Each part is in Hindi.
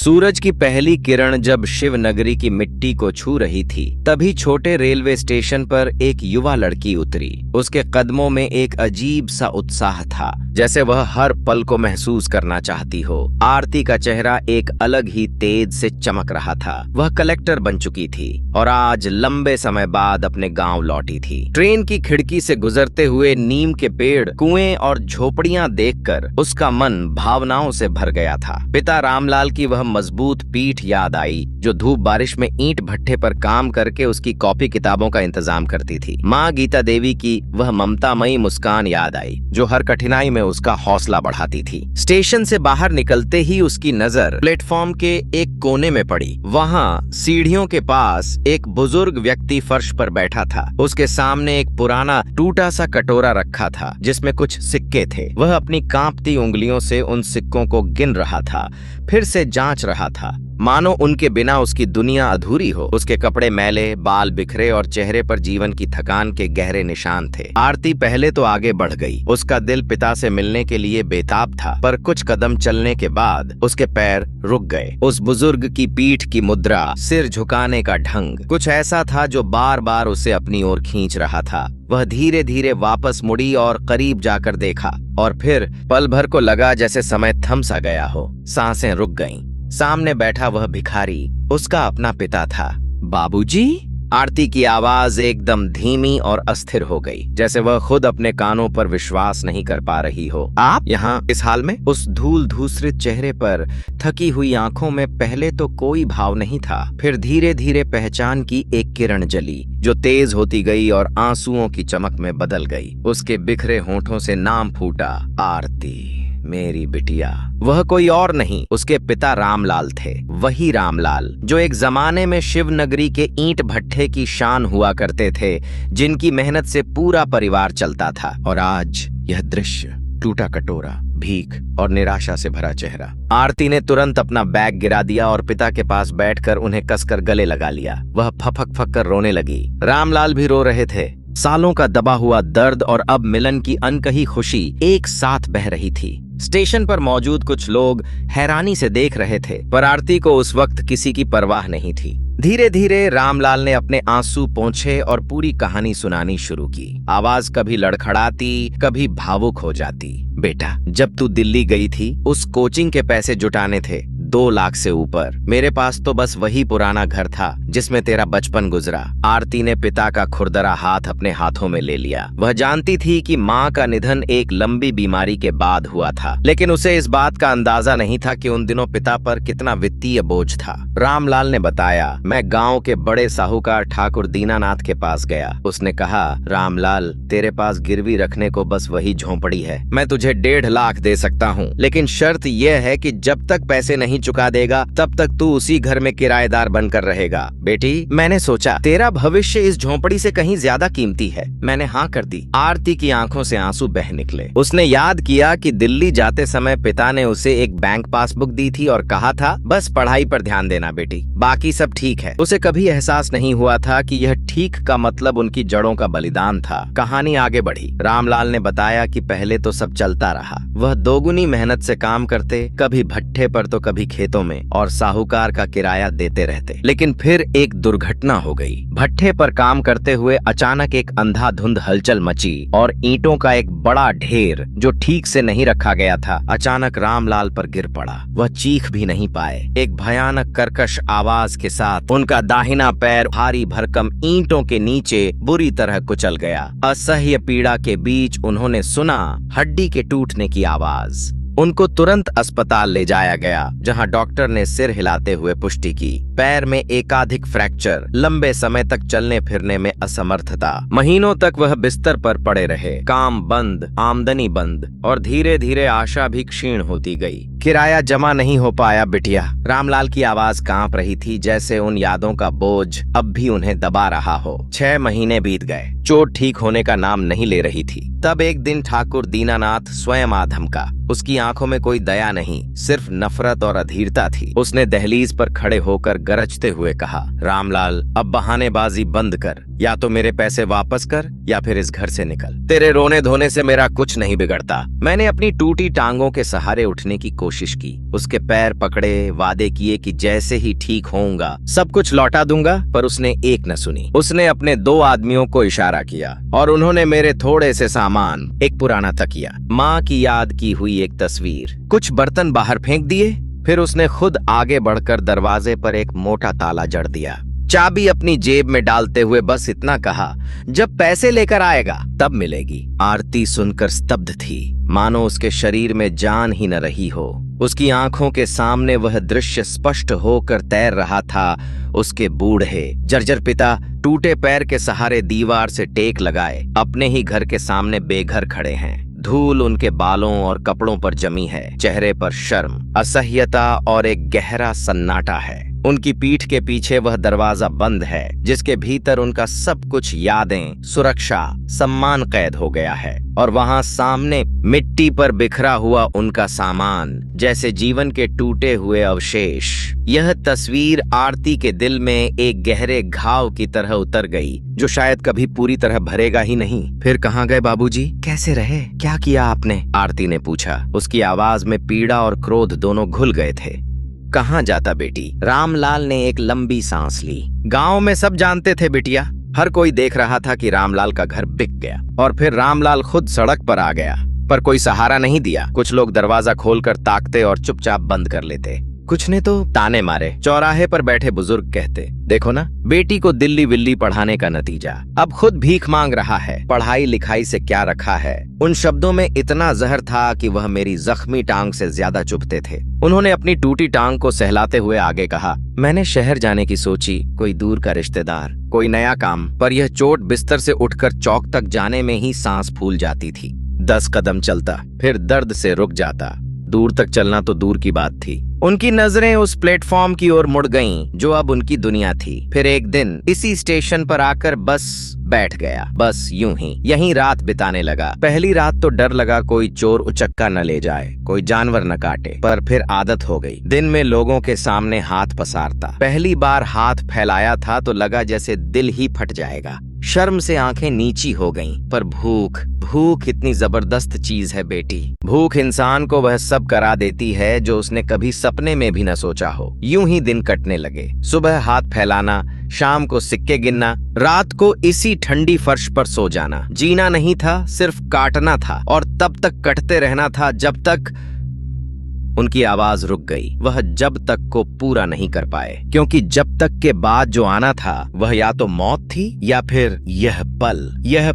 सूरज की पहली किरण जब शिव नगरी की मिट्टी को छू रही थी, तभी छोटे रेलवे स्टेशन पर एक युवा लड़की उतरी। उसके कदमों में एक अजीब सा उत्साह था, जैसे वह हर पल को महसूस करना चाहती हो। आरती का चेहरा एक अलग ही तेज से चमक रहा था। वह कलेक्टर बन चुकी थी और आज लंबे समय बाद अपने गांव लौटी थी। ट्रेन की खिड़की से गुजरते हुए नीम के पेड़, कुएं और झोपड़ियां देखकर उसका मन भावनाओं से भर गया था। पिता रामलाल की वह मजबूत पीठ याद आई, जो धूप बारिश में ईंट भट्ठे पर काम करके उसकी कॉपी किताबों का इंतजाम करती थी। माँ गीता देवी की वह ममतामयी मुस्कान याद आई, जो हर कठिनाई में उसका हौसला बढ़ाती थी। स्टेशन से बाहर निकलते ही उसकी नजर प्लेटफॉर्म के एक कोने में पड़ी। वहाँ सीढ़ियों के पास एक बुजुर्ग व्यक्ति फर्श पर बैठा था। उसके सामने एक पुराना टूटा सा कटोरा रखा था, जिसमें कुछ सिक्के थे। वह अपनी कांपती उंगलियों से उन सिक्कों को गिन रहा था, फिर से जांच रहा था, मानो उनके बिना उसकी दुनिया अधूरी हो। उसके कपड़े मैले, बाल बिखरे और चेहरे पर जीवन की थकान के गहरे निशान थे। आरती पहले तो आगे बढ़ गई। उसका दिल पिता से मिलने के लिए बेताब था, पर कुछ कदम चलने के बाद उसके पैर रुक गए। उस बुजुर्ग की पीठ की मुद्रा, सिर झुकाने का ढंग, कुछ ऐसा था जो बार बार उसे अपनी ओर खींच रहा था। वह धीरे धीरे वापस मुड़ी और करीब जाकर देखा, और फिर पल भर को लगा जैसे समय थम सा गया हो। सांसें रुक गईं। सामने बैठा वह भिखारी उसका अपना पिता था। बाबूजी? आरती की आवाज एकदम धीमी और अस्थिर हो गई, जैसे वह खुद अपने कानों पर विश्वास नहीं कर पा रही हो। आप यहाँ इस हाल में? उस धूल धूसरित चेहरे पर, थकी हुई आंखों में पहले तो कोई भाव नहीं था, फिर धीरे धीरे पहचान की एक किरण जली, जो तेज होती गई और आंसुओं की चमक में बदल गई। उसके बिखरे होठों से नाम फूटा, आरती, मेरी बिटिया। वह कोई और नहीं, उसके पिता रामलाल थे। वही रामलाल जो एक जमाने में शिव नगरी के ईंट भट्ठे की शान हुआ करते थे, जिनकी मेहनत से पूरा परिवार चलता था। और आज यह दृश्य, टूटा कटोरा, भीख और निराशा से भरा चेहरा। आरती ने तुरंत अपना बैग गिरा दिया और पिता के पास बैठकर उन्हें कसकर गले लगा लिया। वह फपक फक कर रोने लगी। रामलाल भी रो रहे थे। सालों का दबा हुआ दर्द और अब मिलन की अनकही खुशी एक साथ बह रही थी। स्टेशन पर मौजूद कुछ लोग हैरानी से देख रहे थे, पर आरती को उस वक्त किसी की परवाह नहीं थी। धीरे धीरे रामलाल ने अपने आंसू पोंछे और पूरी कहानी सुनानी शुरू की। आवाज कभी लड़खड़ाती, कभी भावुक हो जाती। बेटा, जब तू दिल्ली गई थी, उस कोचिंग के पैसे जुटाने थे 2 लाख से ऊपर। मेरे पास तो बस वही पुराना घर था जिसमें तेरा बचपन गुजरा। आरती ने पिता का खुरदरा हाथ अपने हाथों में ले लिया। वह जानती थी कि माँ का निधन एक लंबी बीमारी के बाद हुआ था, लेकिन उसे इस बात का अंदाजा नहीं था कि उन दिनों पिता पर कितना वित्तीय बोझ था। रामलाल ने बताया, मैं गांव के बड़े साहूकार ठाकुर दीनानाथ के पास गया। उसने कहा, रामलाल, तेरे पास गिरवी रखने को बस वही झोंपड़ी है। मैं तुझे 1.5 लाख दे सकता हूँ, लेकिन शर्त यह है कि जब तक पैसे नहीं चुका देगा, तब तक तू उसी घर में किराएदार बनकर रहेगा। बेटी, मैंने सोचा तेरा भविष्य इस झोंपड़ी से कहीं ज्यादा कीमती है। मैंने हाँ कर दी। आरती की आंखों से आंसू बह निकले। उसने याद किया कि दिल्ली जाते समय पिता ने उसे एक बैंक पासबुक दी थी और कहा था, बस पढ़ाई पर ध्यान देना बेटी, बाकी सब ठीक है। उसे कभी एहसास नहीं हुआ था कि यह ठीक का मतलब उनकी जड़ों का बलिदान था। कहानी आगे बढ़ी। रामलाल ने बताया कि पहले तो सब चलता रहा। वह दोगुनी मेहनत से काम करते, कभी भट्ठे पर तो कभी खेतों में, और साहूकार का किराया देते रहते। लेकिन फिर एक दुर्घटना हो गई। भट्ठे पर काम करते हुए अचानक एक अंधाधुंध हलचल मची और ईंटों का एक बड़ा ढेर, जो ठीक से नहीं रखा गया था, अचानक रामलाल पर गिर पड़ा। वह चीख भी नहीं पाए। एक भयानक कर्कश आवाज के साथ उनका दाहिना पैर भारी भरकम ईंटों के नीचे बुरी तरह कुचल गया। असह्य पीड़ा के बीच उन्होंने सुना हड्डी के टूटने की आवाज। उनको तुरंत अस्पताल ले जाया गया, जहां डॉक्टर ने सिर हिलाते हुए पुष्टि की, पैर में एकाधिक फ्रैक्चर, लंबे समय तक चलने फिरने में असमर्थता। महीनों तक वह बिस्तर पर पड़े रहे। काम बंद, आमदनी बंद, और धीरे धीरे आशा भी क्षीण होती गई। किराया जमा नहीं हो पाया बिटिया। रामलाल की आवाज कांप रही थी, जैसे उन यादों का बोझ अब भी उन्हें दबा रहा हो। 6 महीने बीत गए। चोट ठीक होने का नाम नहीं ले रही थी। तब एक दिन ठाकुर दीनानाथ स्वयं आ धमका। उसकी आंखों में कोई दया नहीं, सिर्फ नफरत और अधीरता थी। उसने दहलीज पर खड़े होकर गरजते हुए कहा, रामलाल, अब बहानेबाजी बंद कर। या तो मेरे पैसे वापस कर या फिर इस घर से निकल। तेरे रोने धोने से मेरा कुछ नहीं बिगड़ता। मैंने अपनी टूटी टांगों के सहारे उठने की कोशिश की, उसके पैर पकड़े, वादे किए कि जैसे ही ठीक होऊंगा सब कुछ लौटा दूंगा, पर उसने एक न सुनी। उसने अपने 2 आदमियों को इशारा किया और उन्होंने मेरे थोड़े से सामान, एक पुराना तकिया, माँ की याद की हुई एक तस्वीर, कुछ बर्तन बाहर फेंक दिए। फिर उसने खुद आगे बढ़कर दरवाजे पर एक मोटा ताला जड़ दिया, चाबी अपनी जेब में डालते हुए बस इतना कहा, जब पैसे लेकर आएगा तब मिलेगी। आरती सुनकर स्तब्ध थी, मानो उसके शरीर में जान ही न रही हो। उसकी आंखों के सामने वह दृश्य स्पष्ट होकर तैर रहा था। उसके बूढ़े जर्जर पिता टूटे पैर के सहारे दीवार से टेक लगाए अपने ही घर के सामने बेघर खड़े हैं। धूल उनके बालों और कपड़ों पर जमी है, चेहरे पर शर्म, असह्यता और एक गहरा सन्नाटा है। उनकी पीठ के पीछे वह दरवाजा बंद है जिसके भीतर उनका सब कुछ, यादें, सुरक्षा, सम्मान कैद हो गया है। और वहां सामने मिट्टी पर बिखरा हुआ उनका सामान, जैसे जीवन के टूटे हुए अवशेष। यह तस्वीर आरती के दिल में एक गहरे घाव की तरह उतर गई, जो शायद कभी पूरी तरह भरेगा ही नहीं। फिर कहाँ गए बाबूजी? कैसे रहे? क्या किया आपने? आरती ने पूछा। उसकी आवाज में पीड़ा और क्रोध दोनों घुल गए थे। कहाँ जाता बेटी? रामलाल ने एक लंबी सांस ली। गांव में सब जानते थे बिटिया, हर कोई देख रहा था कि रामलाल का घर बिक गया। और फिर रामलाल खुद सड़क पर आ गया, पर कोई सहारा नहीं दिया। कुछ लोग दरवाजा खोलकर ताकते और चुपचाप बंद कर लेते, कुछ ने तो ताने मारे। चौराहे पर बैठे बुजुर्ग कहते, देखो ना, बेटी को दिल्ली विल्ली पढ़ाने का नतीजा, अब खुद भीख मांग रहा है, पढ़ाई लिखाई से क्या रखा है। उन शब्दों में इतना जहर था कि वह मेरी जख्मी टांग से ज्यादा चुभते थे। उन्होंने अपनी टूटी टांग को सहलाते हुए आगे कहा, मैंने शहर जाने की सोची, कोई दूर का रिश्तेदार, कोई नया काम, पर यह चोट बिस्तर से उठकर चौक तक जाने में ही सांस फूल जाती थी। 10 कदम चलता, फिर दर्द से रुक जाता। दूर तक चलना तो दूर की बात थी। उनकी नजरें उस प्लेटफॉर्म की ओर मुड़ गईं, जो अब उनकी दुनिया थी। फिर एक दिन इसी स्टेशन पर आकर बस बैठ गया, बस यूं ही यहीं रात बिताने लगा। पहली रात तो डर लगा कोई चोर उचक्का न ले जाए, कोई जानवर न काटे, पर फिर आदत हो गई। दिन में लोगों के सामने हाथ पसारता। पहली बार हाथ फैलाया था तो लगा जैसे दिल ही फट जाएगा। शर्म से आंखें नीची हो गईं, पर भूख इतनी जबरदस्त चीज है बेटी। भूख इंसान को वह सब करा देती है जो उसने कभी सपने में भी न सोचा हो। यूं ही दिन कटने लगे। सुबह हाथ फैलाना, शाम को सिक्के गिनना, रात को इसी ठंडी फर्श पर सो जाना। जीना नहीं था, सिर्फ काटना था, और तब तक कटते रहना था जब तक। उनकी आवाज रुक गई। वह जब तक को पूरा नहीं कर पाए, क्योंकि जब तक के बाद जो आना था वह या तो मौत थी या फिर यह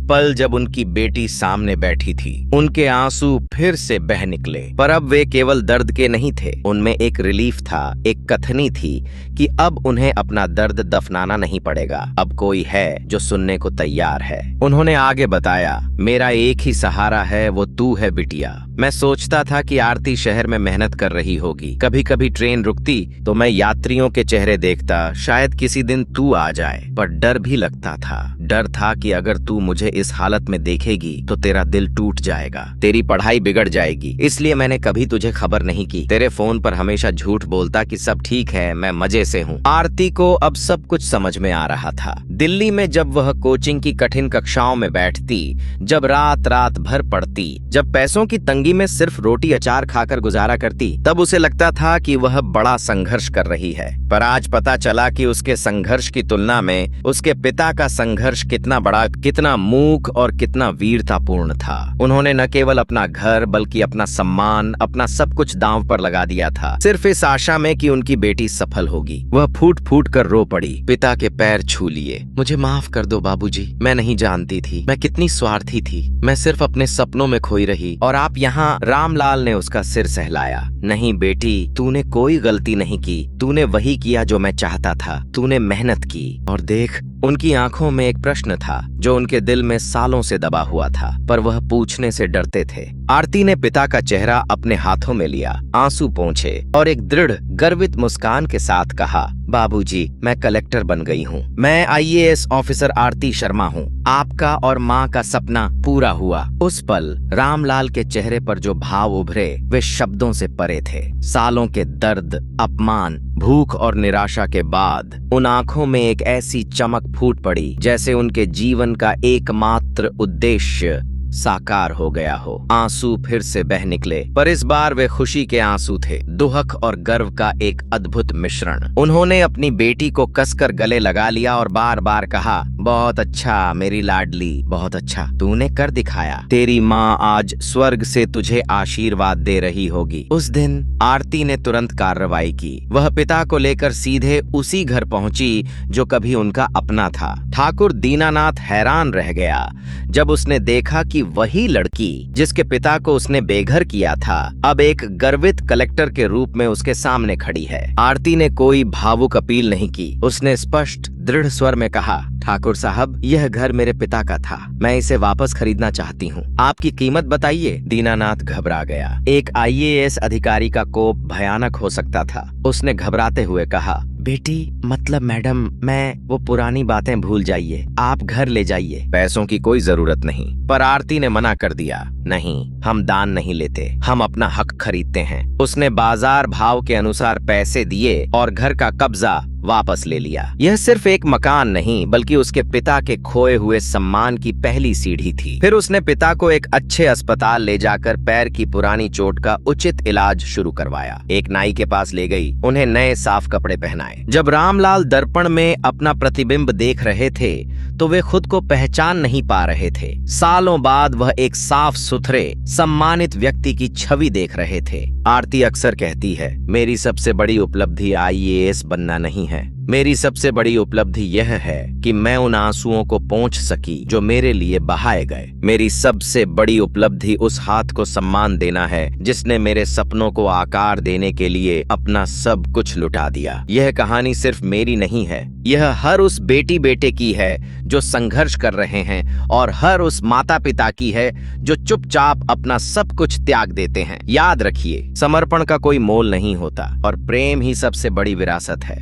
पल जब उनकी बेटी सामने बैठी थी। उनके आंसू फिर से बह निकले, पर अब वे केवल दर्द के नहीं थे। उनमें एक रिलीफ था, एक कथनी थी कि अब उन्हें अपना दर्द दफनाना नहीं पड़ेगा। अब कोई है जो सुनने को तैयार है। उन्होंने आगे बताया, मेरा एक ही सहारा है, वो तू है बिटिया। मैं सोचता था कि आरती शहर में मेहनत कर रही होगी। कभी कभी ट्रेन रुकती तो मैं यात्रियों के चेहरे देखता, शायद किसी दिन तू आ जाए। पर डर भी लगता था। डर था कि अगर तू मुझे इस हालत में देखेगी तो तेरा दिल टूट जाएगा, तेरी पढ़ाई बिगड़ जाएगी। इसलिए मैंने कभी तुझे खबर नहीं की। तेरे फोन पर हमेशा झूठ बोलता कि सब ठीक है, मैं मजे से हूँ। आरती को अब सब कुछ समझ में आ रहा था। दिल्ली में जब वह कोचिंग की कठिन कक्षाओं में बैठती, जब रात भर पढ़ती, जब पैसों की तंगी में सिर्फ रोटी अचार खाकर गुजारा करती, तब उसे लगता था कि वह बड़ा संघर्ष कर रही है। पर आज पता चला कि उसके संघर्ष की तुलना में उसके पिता का संघर्ष कितना बड़ा, कितना मूक और कितना वीरतापूर्ण था। उन्होंने न केवल अपना घर बल्कि अपना सम्मान, अपना सब कुछ दांव पर लगा दिया था, सिर्फ इस आशा में कि उनकी बेटी सफल होगी। वह फूट फूट कर रो पड़ी, पिता के पैर छू लिए। मुझे माफ कर दो बाबूजी, मैं नहीं जानती थी, मैं कितनी स्वार्थी थी, मैं सिर्फ अपने सपनों में खोई रही और आप यहाँ। रामलाल ने उसका सिर सहलाया। नहीं बेटी, तूने कोई गलती नहीं की, तूने वही किया जो मैं चाहता था। तूने मेहनत की और देख। उनकी आंखों में एक प्रश्न था जो उनके दिल में सालों से दबा हुआ था, पर वह पूछने से डरते थे। आरती ने पिता का चेहरा अपने हाथों में लिया, आंसू पोंछे और एक दृढ़ गर्वित मुस्कान के साथ कहा, बाबूजी, मैं कलेक्टर बन गई हूँ। मैं IAS ऑफिसर आरती शर्मा हूँ। आपका और माँ का सपना पूरा हुआ। उस पल रामलाल के चेहरे पर जो भाव उभरे वे शब्दों से परे थे। सालों के दर्द, अपमान, भूख और निराशा के बाद उन आंखों में एक ऐसी चमक फूट पड़ी जैसे उनके जीवन का एकमात्र उद्देश्य साकार हो गया हो। आंसू फिर से बह निकले, पर इस बार वे खुशी के आंसू थे, दुहक और गर्व का एक अद्भुत मिश्रण। उन्होंने अपनी बेटी को कसकर गले लगा लिया और बार बार कहा, बहुत अच्छा मेरी लाडली, बहुत अच्छा, तूने कर दिखाया। तेरी माँ आज स्वर्ग से तुझे आशीर्वाद दे रही होगी। उस दिन आरती ने तुरंत कार्रवाई की। वह पिता को लेकर सीधे उसी घर पहुंची जो कभी उनका अपना था। ठाकुर दीनानाथ हैरान रह गया जब उसने देखा कि वही लड़की जिसके पिता को उसने बेघर किया था अब एक गर्वित कलेक्टर के रूप में उसके सामने खड़ी है। आरती ने कोई भावुक अपील नहीं की। उसने स्पष्ट दृढ़ स्वर में कहा, ठाकुर साहब, यह घर मेरे पिता का था, मैं इसे वापस खरीदना चाहती हूँ, आपकी कीमत बताइए। दीनानाथ घबरा गया। एक आईएएस अधिकारी का कोप भयानक हो सकता था। उसने घबराते हुए कहा, बेटी, मतलब मैडम, मैं वो पुरानी बातें भूल जाइए, आप घर ले जाइए। पैसों की कोई जरूरत नहीं। पर आरती ने मना कर दिया, नहीं, हम दान नहीं लेते, हम अपना हक खरीदते हैं। उसने बाजार भाव के अनुसार पैसे दिए और घर का कब्जा वापस ले लिया। यह सिर्फ एक मकान नहीं बल्कि उसके पिता के खोए हुए सम्मान की पहली सीढ़ी थी। फिर उसने पिता को एक अच्छे अस्पताल ले जाकर पैर की पुरानी चोट का उचित इलाज शुरू करवाया। एक नाई के पास ले गई, उन्हें नए साफ कपड़े पहनाए। जब रामलाल दर्पण में अपना प्रतिबिंब देख रहे थे तो वे खुद को पहचान नहीं पा रहे थे। सालों बाद वह एक साफ सुथरे सम्मानित व्यक्ति की छवि देख रहे थे। आरती अक्सर कहती है, मेरी सबसे बड़ी उपलब्धि आईएएस बनना नहीं है, मेरी सबसे बड़ी उपलब्धि यह है कि मैं उन आंसुओं को पोंछ सकी जो मेरे लिए बहाए गए। मेरी सबसे बड़ी उपलब्धि उस हाथ को सम्मान देना है जिसने मेरे सपनों को आकार देने के लिए अपना सब कुछ लुटा दिया। यह कहानी सिर्फ मेरी नहीं है, यह हर उस बेटी बेटे की है जो संघर्ष कर रहे हैं और हर उस माता पिता की है जो चुपचाप अपना सब कुछ त्याग देते हैं। याद रखिए, समर्पण का कोई मोल नहीं होता और प्रेम ही सबसे बड़ी विरासत है।